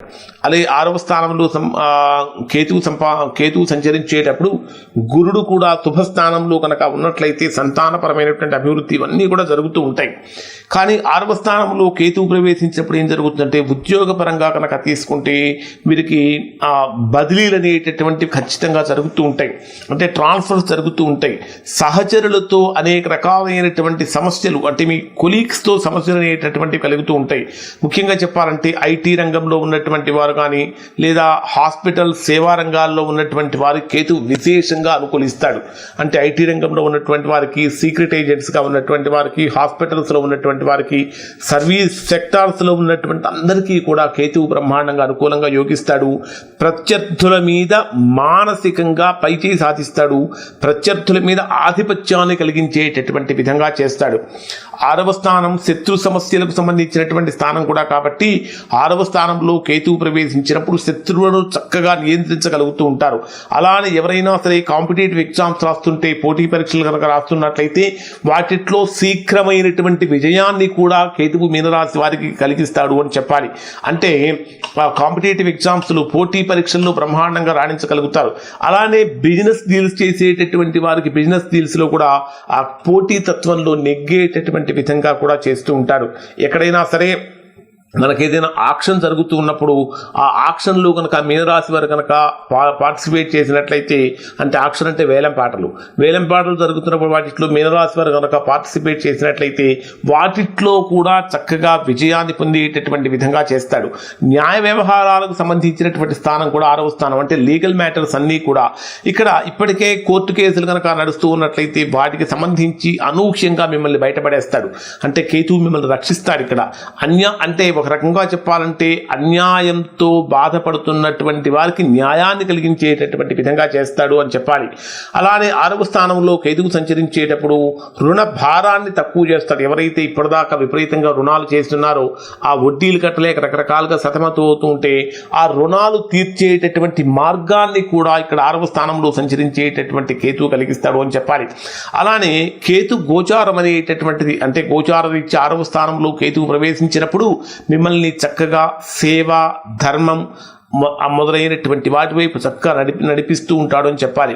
అలాగే 6వ స్థానంలో కేతువు సంచరించేటప్పుడు గురుడు కూడా శుభస్థానంలో కనుక ఉన్నట్లయితే సంతానపరమైనటువంటి అభివృద్ధి ఇవన్నీ కూడా జరుగుతూ ఉంటాయి. కానీ 6వ స్థానంలో కేతువు ప్రవేశించినప్పుడు ఏం జరుగుతుందంటే ఉద్యోగపరంగా కనుక తీసుకుంటే వీరికి బదిలీలు అనేటటువంటివి ఖచ్చితంగా జరుగుతూ ఉంటాయి. అంటే ట్రాన్స్ఫర్స్ జరుగుతూ ఉంటాయి. సహచరులతో అనేక రకాలైనటువంటి సమస్యలు, అంటే మీ కొలీగ్స్తో సమస్యలు అనేటటువంటివి కలుగుతూ ఉంటాయి. ముఖ్యంగా చెప్పాలంటే ఐటీ రంగంలో ఉన్నటువంటి వారు కానీ లేదా హాస్పిటల్ సేవా రంగాల్లో ఉన్నటువంటి వారికి కేతువు విశేషంగా అనుకూలిస్తాడు. అంటే ఐటీ రంగంలో ఉన్నటువంటి వారికి, సీక్రెట్ ఏజెంట్స్గా ఉన్నటువంటి వారికి, హాస్పిటల్స్లో ఉన్నటువంటి వారికి, సర్వీస్ సెక్టార్స్లో ఉన్నటువంటి అందరికీ కూడా కేతువు బ్రహ్మాండంగా అనుకూలంగా యోగిస్తాడు. ప్రత్యర్థుల మీద మానసికంగా పైచేయి సాధిస్తాడు. ప్రత్యర్థుల మీద ఆధిపత్యాన్ని కలిగించేటటువంటి విధంగా చేస్తాడు. 6వ స్థానం శత్రు సమస్యలకు సంబంధించినటువంటి స్థానం కూడా కాబట్టి 6వ స్థానంలో కేతువు ప్రవేశించినప్పుడు శత్రువులను చక్కగా నియంత్రించగలుగుతూ ఉంటారు. అలానే ఎవరైనా సరే కాంపిటేటివ్ ఎగ్జామ్స్ రాస్తుంటే, పోటీ పరీక్షలు కనుక రాస్తున్నట్లయితే వాటిట్లో శీఘ్రమైనటువంటి విజయాన్ని కూడా కేతువు మీనరాశి వారికి కలిగిస్తాడు అని చెప్పాలి. అంటే కాంపిటేటివ్ ఎగ్జామ్స్లో, పోటీ పరీక్షల్లో బ్రహ్మాండంగా రాణించగలుగుతారు. అలానే బిజినెస్ డీల్స్ చేసేటటువంటి వారికి బిజినెస్ డీల్స్లో కూడా ఆ పోటీ తత్వంలో నెగ్గేటటువంటి విధంగా కూడా చేస్తూ ఉంటారు. ఎక్కడైనా సరే మనకేదైనా ఆక్షన్ జరుగుతూ ఉన్నప్పుడు ఆ ఆక్షన్లో కనుక మీనరాశి వారు కనుక పార్టిసిపేట్ చేసినట్లయితే, అంటే ఆక్షన్ అంటే వేలం పాటలు జరుగుతున్నప్పుడు వాటిలో మీనరాశి వారు కనుక పార్టిసిపేట్ చేసినట్లయితే వాటిట్లో కూడా చక్కగా విజయాన్ని పొందేటటువంటి విధంగా చేస్తాడు. న్యాయ వ్యవహారాలకు సంబంధించినటువంటి స్థానం కూడా 6వ స్థానం, అంటే లీగల్ మ్యాటర్స్ అన్నీ కూడా ఇక్కడ ఇప్పటికే కోర్టు కేసులు కనుక నడుస్తూ ఉన్నట్లయితే వాటికి సంబంధించి అనూహ్యంగా మిమ్మల్ని బయటపడేస్తాడు. అంటే కేతువు మిమ్మల్ని రక్షిస్తాడు. ఇక్కడ అంటే ఒక రకంగా చెప్పాలంటే అన్యాయంతో బాధపడుతున్నటువంటి వారికి న్యాయాన్ని కలిగించేటటువంటి విధంగా చేస్తాడు అని చెప్పాలి. అలానే 6వ స్థానంలో కేతువు సంచరించేటప్పుడు రుణ భారాన్ని తక్కువ చేస్తాడు. ఎవరైతే ఇప్పటిదాకా విపరీతంగా రుణాలు చేస్తున్నారో ఆ వడ్డీలు కట్టలేక రకరకాలుగా సతమతమవుతూ ఉంటే ఆ రుణాలు తీర్చేటటువంటి మార్గాన్ని కూడా ఇక్కడ 6వ స్థానంలో సంచరించేటటువంటి కేతువు కలిగిస్తాడు అని చెప్పాలి. అలానే కేతు గోచారం అనేటటువంటిది, అంటే గోచార రీత్యా 6వ స్థానంలో కేతువు ప్రవేశించినప్పుడు మిమ్మల్ని చక్కగా సేవ, ధర్మం మొదలైనటువంటి వాటి వైపు చక్కగా నడిపిస్తూ ఉంటాడు అని చెప్పాలి.